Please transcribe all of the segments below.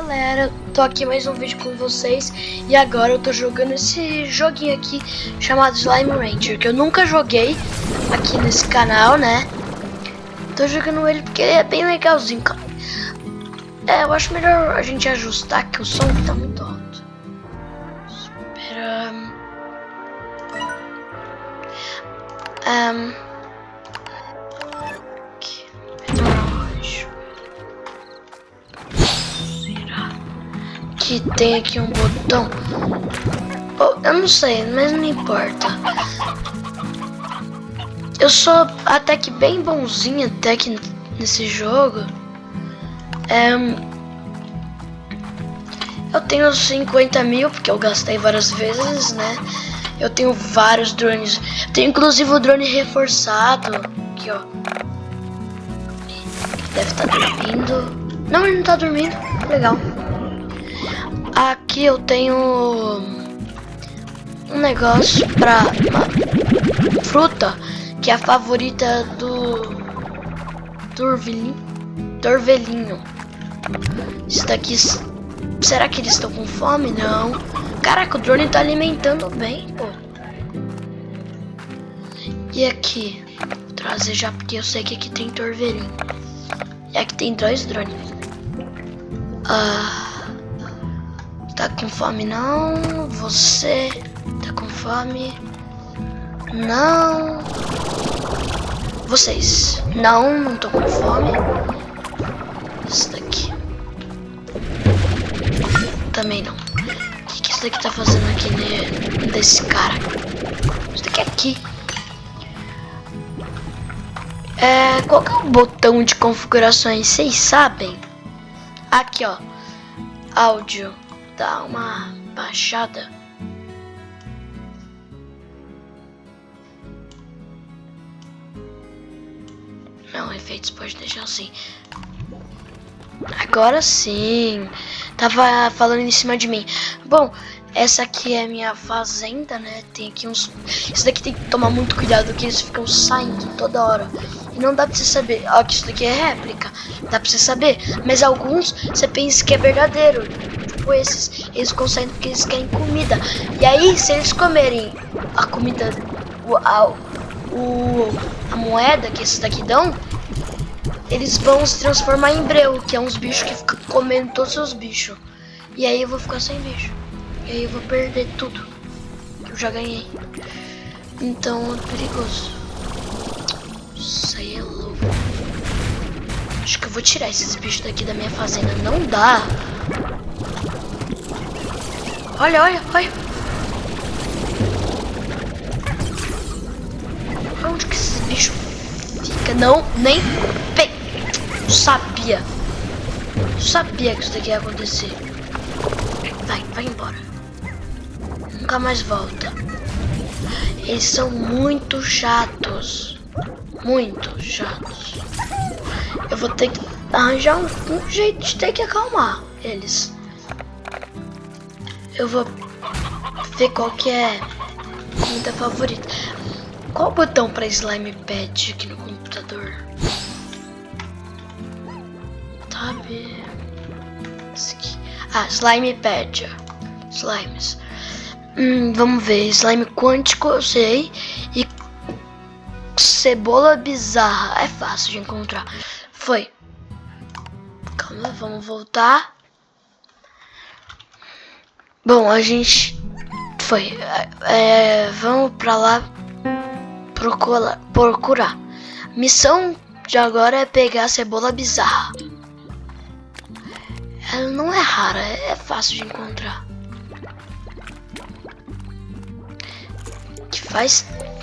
galera, tô aqui mais um vídeo com vocês. E agora eu tô jogando esse joguinho aqui chamado Slime Rancher, que eu nunca joguei aqui nesse canal, né? Tô jogando ele porque ele é bem legalzinho, cara. Eu acho melhor a gente ajustar, que o som tá muito alto. Espera. Que tem aqui um botão. Oh, eu não sei, mas não importa. Eu sou até que bem bonzinho até que nesse jogo. Eu tenho 50 mil porque eu gastei várias vezes, né? Eu tenho vários drones. Tenho inclusive o drone reforçado. Aqui, ó. Deve estar dormindo. Não, ele não tá dormindo. Legal. Aqui eu tenho um negócio pra uma fruta que é a favorita do Dorvelinho. Isso daqui, será que eles estão com fome? Não. Caraca, o drone tá alimentando bem, pô. E aqui, vou trazer já porque eu sei que aqui tem Dorvelinho. E aqui tem 2 drones. Tá com fome não? Você tá com fome? Não. Vocês? Não tô com fome. Isso daqui também não. O que isso daqui tá fazendo aqui desse cara? Isso daqui é aqui. Qual que é o botão de configurações? Vocês sabem? Aqui, ó. Áudio. Dá uma baixada. Não, efeitos pode deixar assim. Agora sim. Tava falando em cima de mim. Bom, essa aqui é a minha fazenda, né? Tem aqui uns... Isso daqui tem que tomar muito cuidado, que eles ficam saindo toda hora. E não dá pra você saber. Ó, que isso daqui é réplica. Dá pra você saber. Mas alguns você pensa que é verdadeiro. Tipo esses. Eles conseguem porque eles querem comida. E aí, se eles comerem a comida, a moeda que esses daqui dão, eles vão se transformar em breu, que é uns bichos que ficam comendo todos os seus bichos. E aí eu vou ficar sem bicho. E aí eu vou perder tudo que eu já ganhei. Então é perigoso. Isso aí é louco. Acho que eu vou tirar esses bichos daqui da minha fazenda. Não dá. Olha, olha, olha. Onde que esses bichos ficam? Não, nem... Eu sabia. Eu sabia que isso daqui ia acontecer. Vai embora. Nunca mais volta. Eles são muito chatos. Muito chatos. Eu vou ter que arranjar um jeito de ter que acalmar eles. Eu vou ver qual que é a comida favorita. Qual o botão para slime pad aqui no computador? Tab. Esse aqui. Slime pad. Slimes. Vamos ver. Slime quântico eu sei. E cebola bizarra. É fácil de encontrar. Foi. Calma, vamos voltar. Bom, a gente foi. Vamos pra lá procurar. Missão de agora é pegar a cebola bizarra. Ela não é rara, é fácil de encontrar.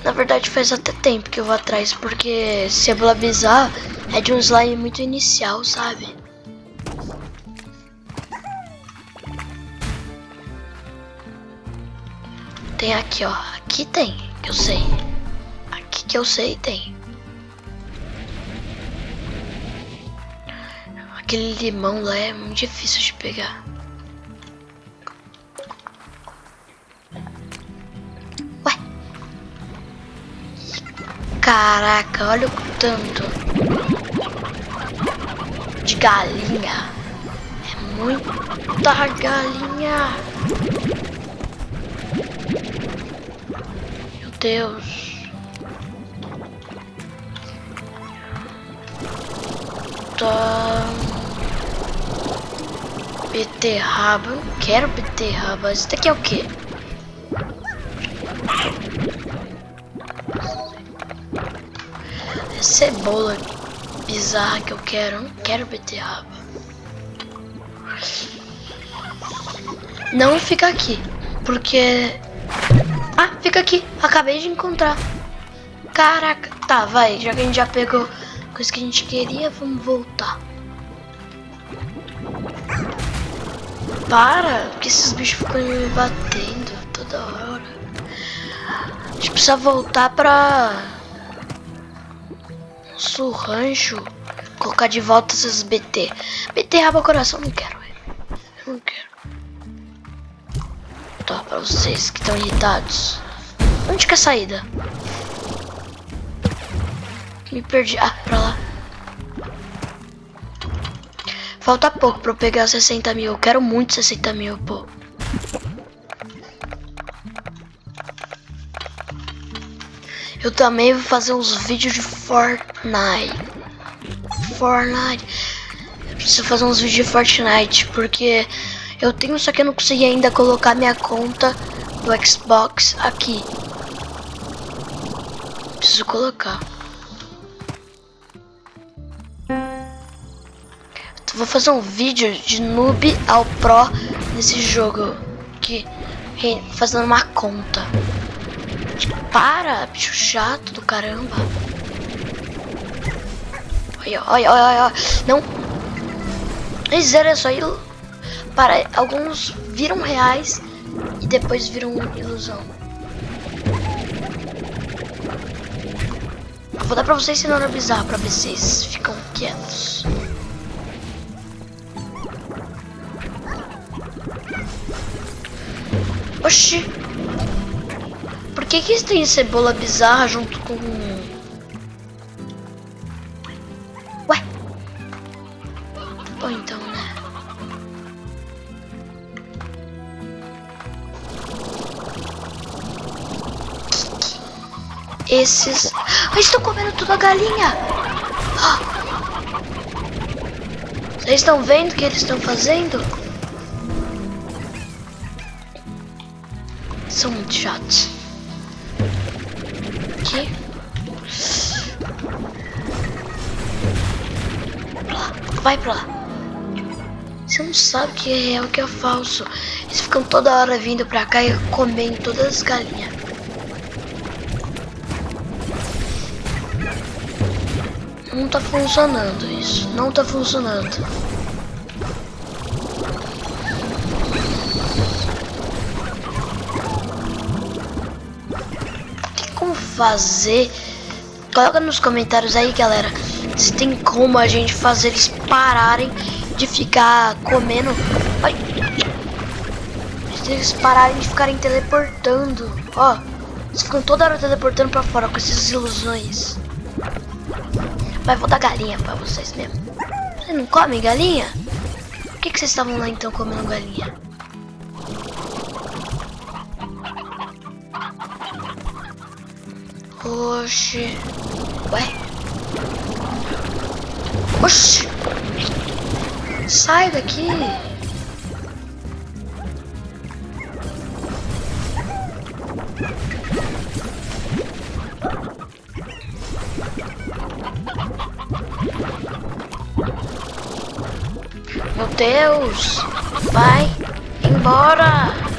Na verdade faz até tempo que eu vou atrás, porque cebola bizarra é de um slime muito inicial, sabe? Tem aqui, ó. Aqui tem, que eu sei. Aqui que eu sei tem. Aquele limão lá é muito difícil de pegar. Ué. Caraca, olha o tanto de galinha. É muita galinha. Meu Deus. Tá. Beterraba. Eu não quero beterraba. Isso daqui é o quê? É cebola bizarra que eu quero. Eu não quero beterraba. Não fica aqui. Porque... Ah, fica aqui. Acabei de encontrar. Caraca. Tá, vai. Já que a gente já pegou a coisa que a gente queria, vamos voltar. Para, porque esses bichos ficam me batendo toda hora. A gente precisa voltar pra nosso rancho. Colocar de volta esses BT. Beterraba coração, não quero. Eu não quero. Tá, pra vocês que estão irritados. Onde que é a saída? Me perdi. Ah, pra lá. Falta pouco pra eu pegar 60 mil. Eu quero muito 60 mil, pô. Eu também vou fazer uns vídeos de Fortnite. Eu preciso fazer uns vídeos de Fortnite. Porque eu tenho, só que eu não consegui ainda colocar minha conta do Xbox aqui. Preciso colocar. Vou fazer um vídeo de noob ao pro nesse jogo. Que fazendo uma conta. Para, bicho chato do caramba. Olha. Não. É só para, alguns viram reais e depois viram ilusão. Vou dar pra vocês cenoura bizarra pra ver se vocês ficam quietos. Oxi! Por que que tem cebola bizarra junto com... Ué? Bom, então, né? Esses... Ah, estão comendo tudo a galinha! Ah. Vocês estão vendo o que eles estão fazendo? São muito chatos. Aqui. Vai pra lá. Você não sabe o que é real e o que é falso. Eles ficam toda hora vindo pra cá e comendo todas as galinhas. Não tá funcionando isso. Não tá funcionando. Fazer, coloca nos comentários aí, galera, se tem como a gente fazer eles pararem de ficar comendo. Ai. Se eles pararem de ficarem teleportando, ó, eles ficam toda hora teleportando pra fora com essas ilusões. Mas vou dar galinha pra vocês mesmo. Vocês não comem galinha? Por que vocês estavam lá então comendo galinha? Oxi. Ué? Oxi. Sai daqui. Meu Deus. Vai embora.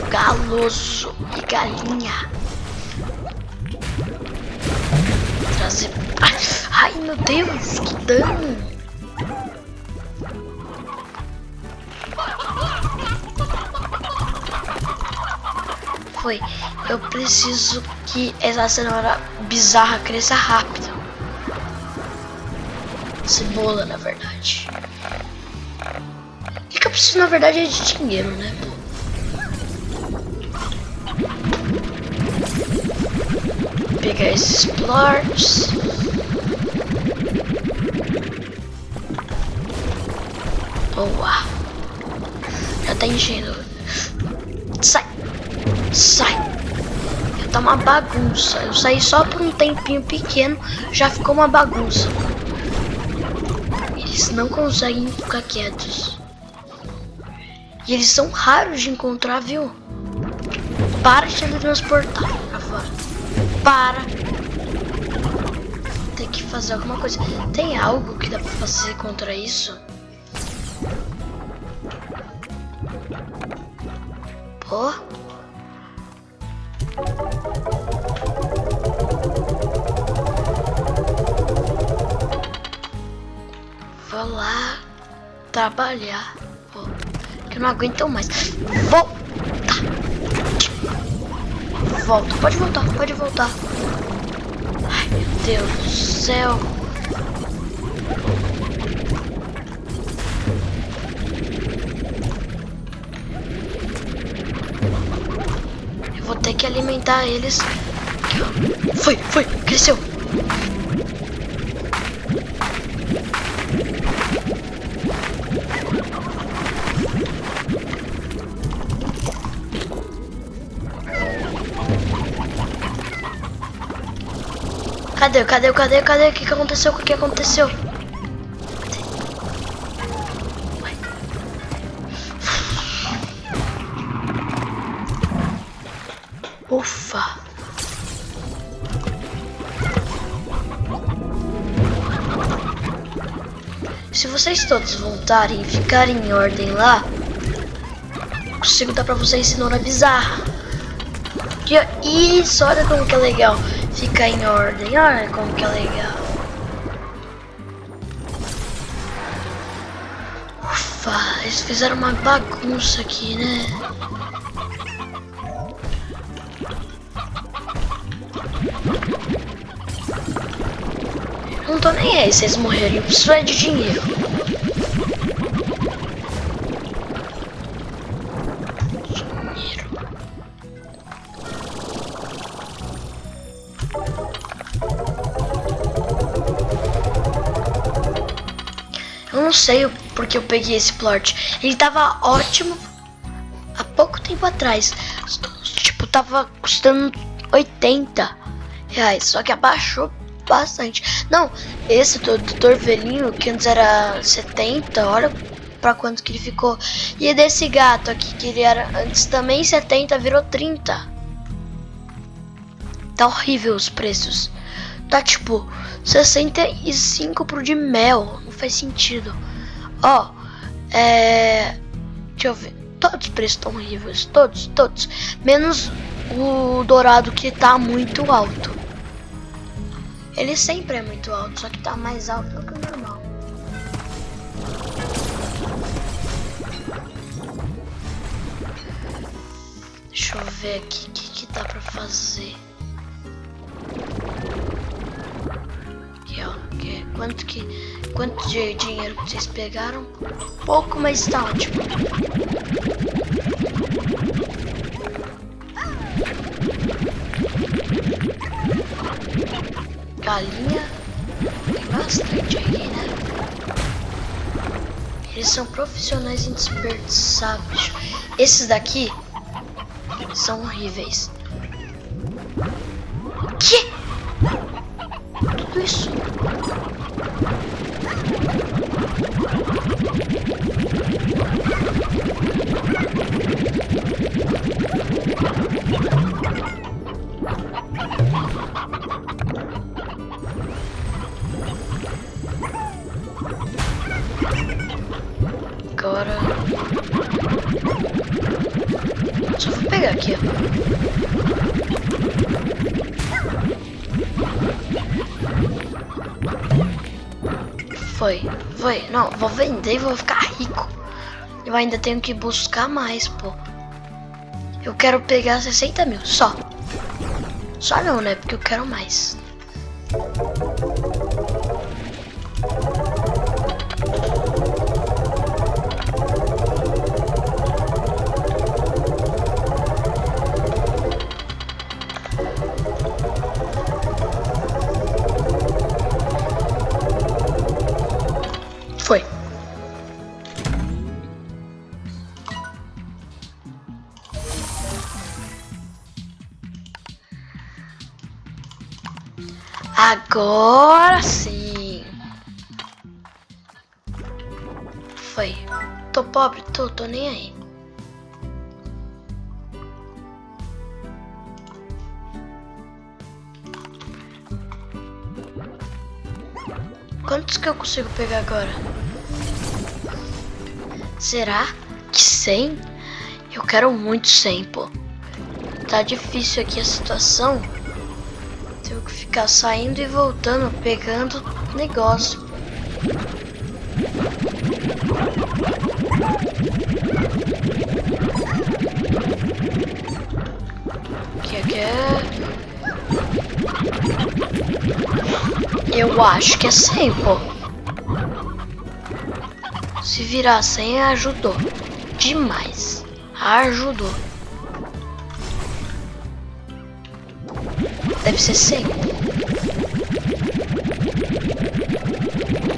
Galoso e galinha. Trazer. Ai, meu Deus, que dano. Foi. Eu preciso que essa cenoura bizarra cresça rápido. Cebola, na verdade. O que eu preciso, na verdade, é de dinheiro, né, pô? Pegar esses plorts. Boa. Já tá enchendo. Sai. Sai. Já tá uma bagunça. Eu saí só por um tempinho pequeno. Já ficou uma bagunça. Eles não conseguem ficar quietos. E eles são raros de encontrar, viu? Para de teletransportar pra fora. Para. Tem que fazer alguma coisa. Tem algo que dá pra fazer contra isso? Pô. Vou lá trabalhar. Pô. Que eu não aguento mais. Volta. Volta. Pode voltar, pode voltar. Ai, meu Deus do céu. Eu vou ter que alimentar eles. Foi, cresceu. Cadê? O que aconteceu? O que aconteceu? Ué. Ufa. Se vocês todos voltarem e ficarem em ordem lá, eu consigo dar pra vocês cenoura bizarra. Isso, olha como que é legal. Ficar em ordem, olha como que é legal. Ufa, eles fizeram uma bagunça aqui, né? Não tô nem aí se eles morrerem, eu preciso é de dinheiro. Eu não sei porque eu peguei esse plot. Ele tava ótimo há pouco tempo atrás. Tipo, tava custando 80 reais. Só que abaixou bastante. Não, esse do Torvelinho, que antes era 70, olha pra quanto que ele ficou. E desse gato aqui, que ele era antes também 70, virou 30. Tá horrível os preços. Tá tipo 65 pro de mel. Não faz sentido. Ó, deixa eu ver. Todos os preços estão horríveis. Todos. Menos o dourado, que tá muito alto. Ele sempre é muito alto, só que tá mais alto do que o normal. Deixa eu ver aqui o que dá pra fazer. Aqui, ó. Quanto de dinheiro que vocês pegaram? Pouco, mas tá ótimo. Galinha. Tem bastante aqui, né? Eles são profissionais em desperdiçar, bicho. Esses daqui são horríveis. Que? Tudo isso? Agora só vou pegar aqui, ó. Foi. Não, vou vender e vou ficar rico. Eu ainda tenho que buscar mais, pô. Eu quero pegar 60 mil, só. Só não, né? Porque eu quero mais. Foi. Agora sim. Foi. Tô pobre, tô nem aí. Quantos que eu consigo pegar agora? Será que 100? Eu quero muito 100, pô. Tá difícil aqui a situação. Tenho que ficar saindo e voltando, pegando negócio. Aqui é... Eu acho que é 100, pô. Se virar 100, ajudou. Demais. Ajudou. Deve ser 100.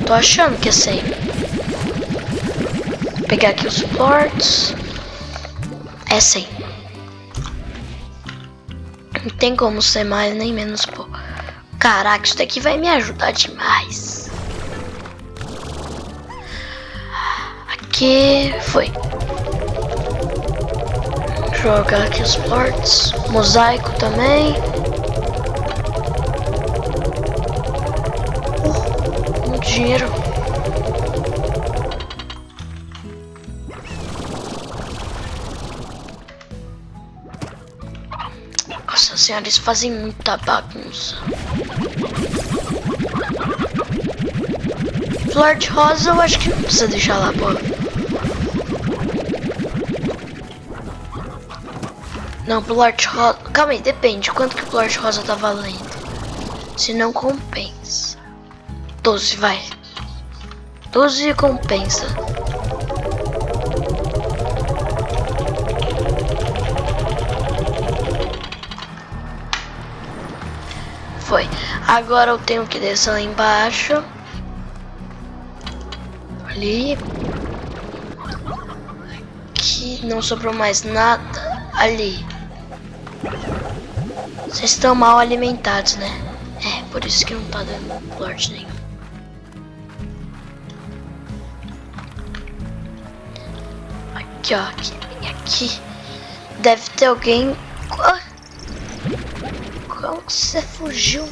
Tô achando que é 100. Vou pegar aqui os ports. É 100. Não tem como ser mais nem menos, pô. Caraca, isso daqui vai me ajudar demais. Aqui foi. Jogar aqui os ports. Mosaico também. Muito dinheiro. Nossa senhora, eles fazem muita bagunça. Flor de rosa eu acho que não precisa deixar lá, pô. Não, flor de rosa... Calma aí, depende. Quanto que o flor de rosa tá valendo? Se não compensa. 12, vai. 12 compensa. Foi. Agora eu tenho que descer lá embaixo. Ali. Aqui não sobrou mais nada. Ali. Vocês estão mal alimentados, né? É, por isso que não tá dando lord nenhum. Aqui, ó. Aqui. Deve ter alguém... Como que você fugiu? O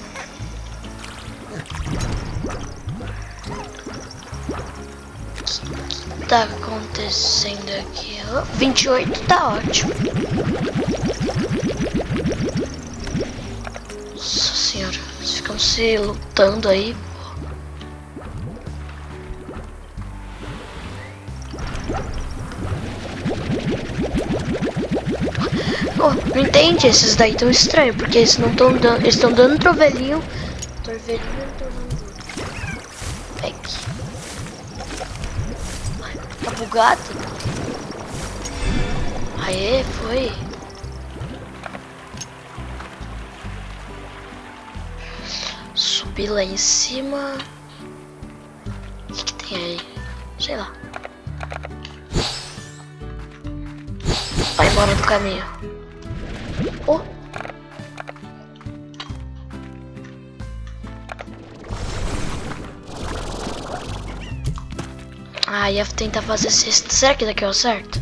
que tá acontecendo aqui? 28 tá ótimo. Nossa senhora, eles ficam se lutando aí. Oh, não entende? Esses daí tão estranhos, porque eles não estão dando. Eles estão dando trovelinho. Torvelinho e torvelinho. Aqui. Tá bugado? Aê, foi. Subir lá em cima. O que tem aí? Sei lá. Vai embora do caminho. Oh. Ah, ia tentar fazer cesta. Será que daqui é o certo?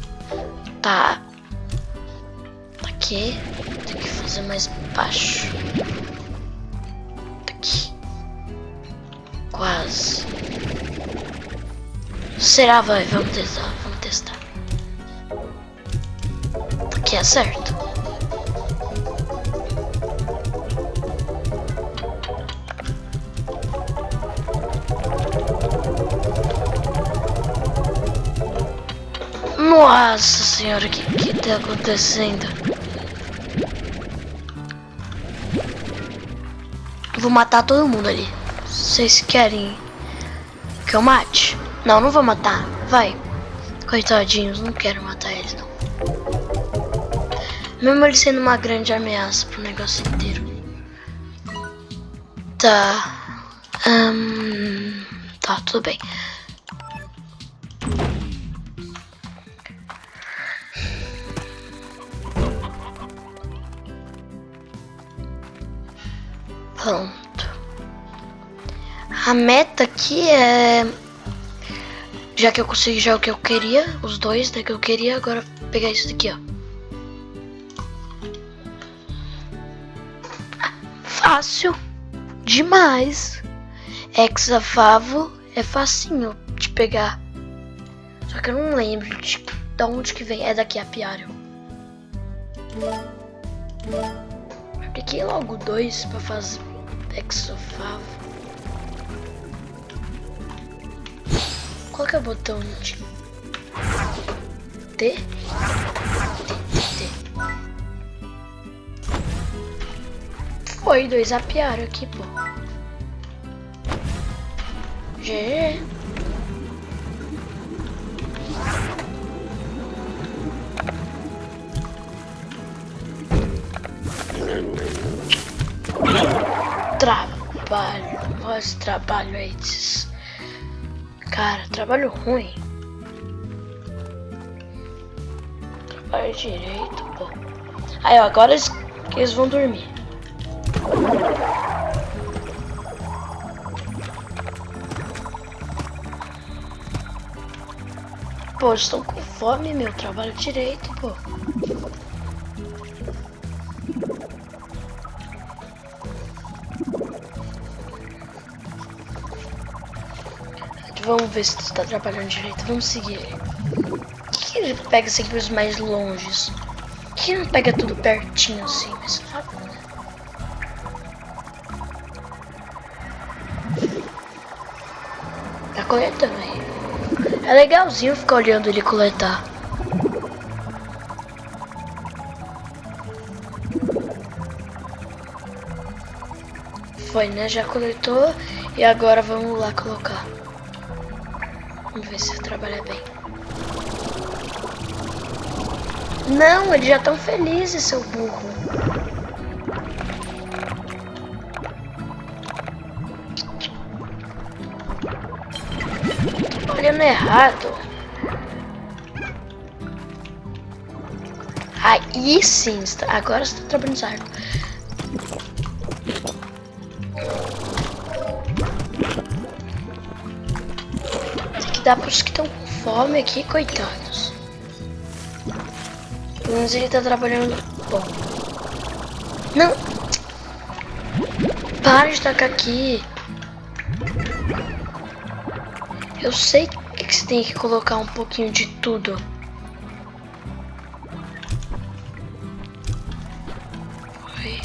Tá. Aqui. Tem que fazer mais baixo. Aqui. Quase. Será? Vai, vamos testar. Vamos testar. Aqui é certo. Nossa senhora, o que tá acontecendo? Vou matar todo mundo ali. Vocês querem que eu mate? Não, não vou matar. Vai. Coitadinhos, não quero matar eles não. Mesmo eles sendo uma grande ameaça pro negócio inteiro. Tá. Tá, tudo bem. Pronto. A meta aqui é... Já que eu consegui já o que eu queria, os dois que eu queria, agora pegar isso daqui, ó. Fácil demais. Hexafavo é facinho de pegar. Só que eu não lembro de onde que vem. É daqui, apiário. Apliquei logo 2 pra fazer hexafavo. Qual que é o botão de T? T. Foi 2 apiário aqui, pô. GG. Trabalho. Olha esse trabalho aí desses... Cara, trabalho ruim. Trabalho direito, pô. Aí, ó, agora eles vão dormir. Pô, eles estão com fome, meu. Trabalho direito, pô. Vamos ver se tu tá trabalhando direito. Vamos seguir ele. Por que ele pega sempre os mais longes? Por que ele não pega tudo pertinho assim? Mas rápido, né? Tá coletando aí. É legalzinho ficar olhando ele coletar. Foi, né? Já coletou. E agora vamos lá colocar. Vamos ver se trabalha bem. Não, eles já estão felizes, seu burro. Tô olhando errado. Aí sim, agora você tá trabalhando certo. Dá para os que estão com fome aqui, coitados. Pelo menos ele tá trabalhando bom. Não! Para de tacar aqui. Eu sei que você tem que colocar um pouquinho de tudo. Oi.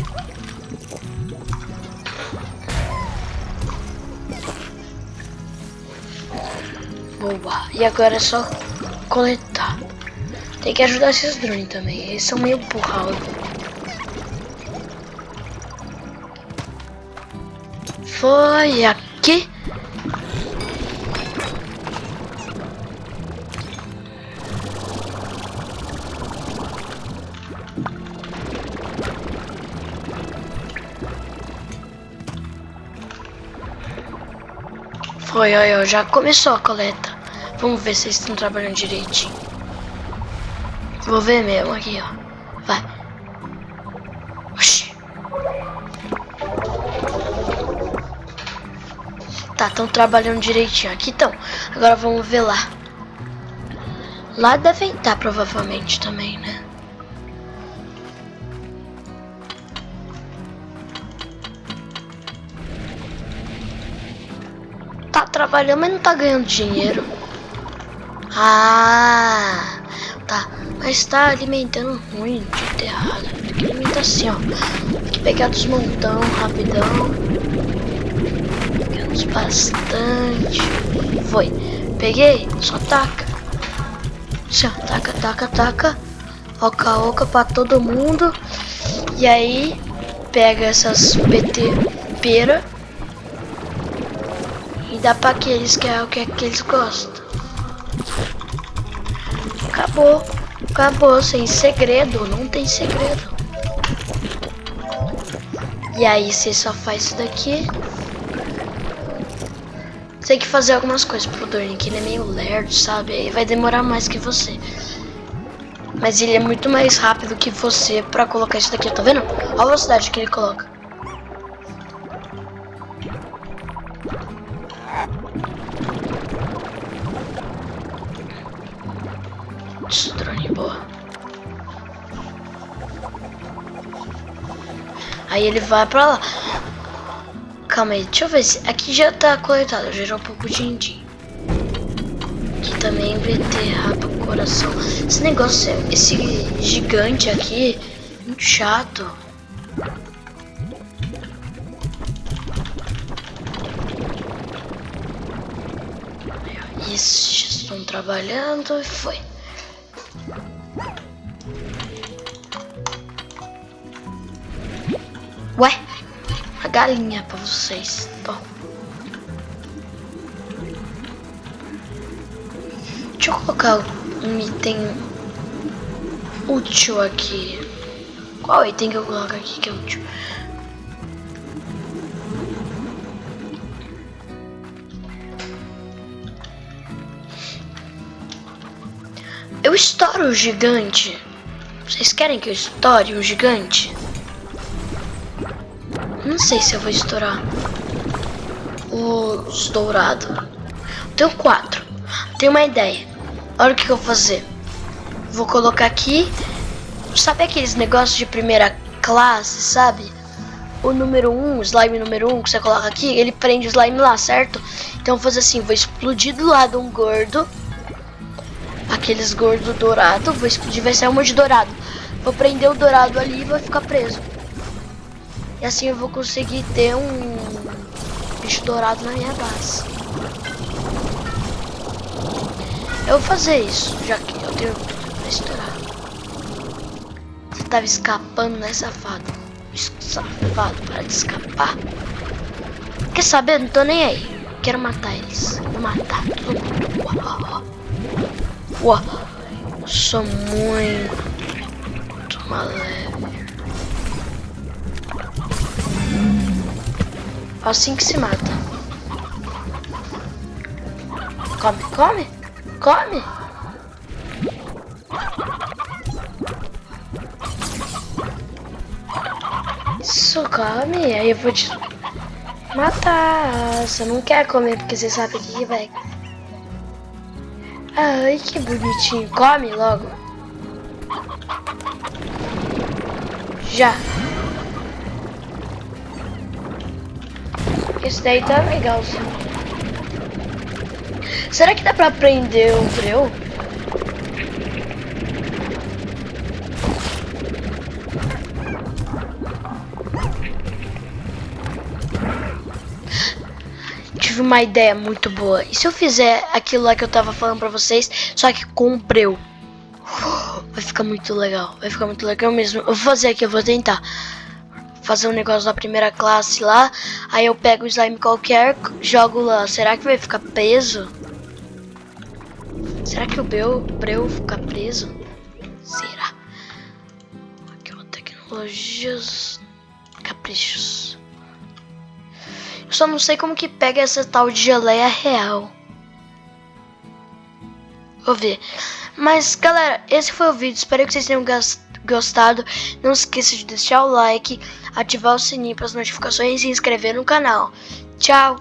Boa. E agora é só coletar. Tem que ajudar esses drones também. Eles são meio burrados. Foi aqui. Foi, olha, já começou a coleta. Vamos ver se eles estão trabalhando direitinho. Vou ver mesmo aqui, ó. Vai. Oxi. Tá, estão trabalhando direitinho. Aqui estão. Agora vamos ver lá. Lá devem estar, provavelmente, também, né? Tá trabalhando, mas não tá ganhando dinheiro. Ah, tá. Mas tá alimentando ruim, de errado. Tem que alimentar assim, ó. Tem que pegar dos montão, rapidão. Pegamos bastante. Foi. Peguei, só taca. Assim, ó, taca, taca, taca. Oca, oca pra todo mundo. E aí, pega essas pera e dá pra aqueles que é o que eles gostam. Acabou. Acabou, sem segredo. Não tem segredo. E aí você só faz isso daqui. Você tem que fazer algumas coisas pro Dorne, que ele é meio lerdo, sabe? Aí vai demorar mais que você. Mas ele é muito mais rápido que você pra colocar isso daqui, tá vendo? Olha a velocidade que ele coloca. Isso, drone, boa. Aí ele vai pra lá. Calma aí, deixa eu ver se... Aqui já tá coletado, gerou um pouco de din-din. Aqui também beterraba, coração. Esse negócio, esse gigante aqui, muito chato. Isso, já estão trabalhando e foi. Ué, a galinha pra vocês. Bom. Deixa eu colocar um item útil aqui. Qual item que eu coloco aqui que é útil? Eu estouro o gigante. Vocês querem que eu estoure um gigante? Não sei se eu vou estourar os dourados. Tenho 4. Tenho uma ideia. Olha o que eu vou fazer. Vou colocar aqui. Sabe aqueles negócios de primeira classe, sabe? O número 1, o slime número 1 que você coloca aqui, ele prende o slime lá, certo? Então eu vou fazer assim, vou explodir do lado um gordo. Aqueles gordos dourados, vou explodir, vai sair um monte de dourado. Vou prender o dourado ali e vai ficar preso. E assim eu vou conseguir ter um bicho dourado na minha base. Eu vou fazer isso, já que eu tenho tudo pra estourar. Você tava escapando, né, safado? Safado, para de escapar. Quer saber? Não tô nem aí. Quero matar eles. Vou matar todo mundo. Uau. Sou muito malé. Assim que se mata. Come, come, come. Isso, come. Aí eu vou te matar. Você não quer comer porque você sabe que vai. Ai, que bonitinho. Come logo. Já. Esse daí tá legalzinho. Será que dá pra prender o breu? Tive uma ideia muito boa. E se eu fizer aquilo lá que eu tava falando pra vocês, só que com o breu? Vai ficar muito legal. Vai ficar muito legal mesmo. Eu vou fazer aqui, eu vou tentar fazer um negócio da primeira classe lá. Aí eu pego o slime qualquer, jogo lá. Será que vai ficar preso? Será que o breu fica preso? Será? Aqui ó, tecnologias, caprichos. Eu só não sei como que pega essa tal de geleia real. Vou ver. Mas galera, esse foi o vídeo. Espero que vocês tenham gostado. Não esqueça de deixar o like, ativar o sininho para as notificações e se inscrever no canal. Tchau!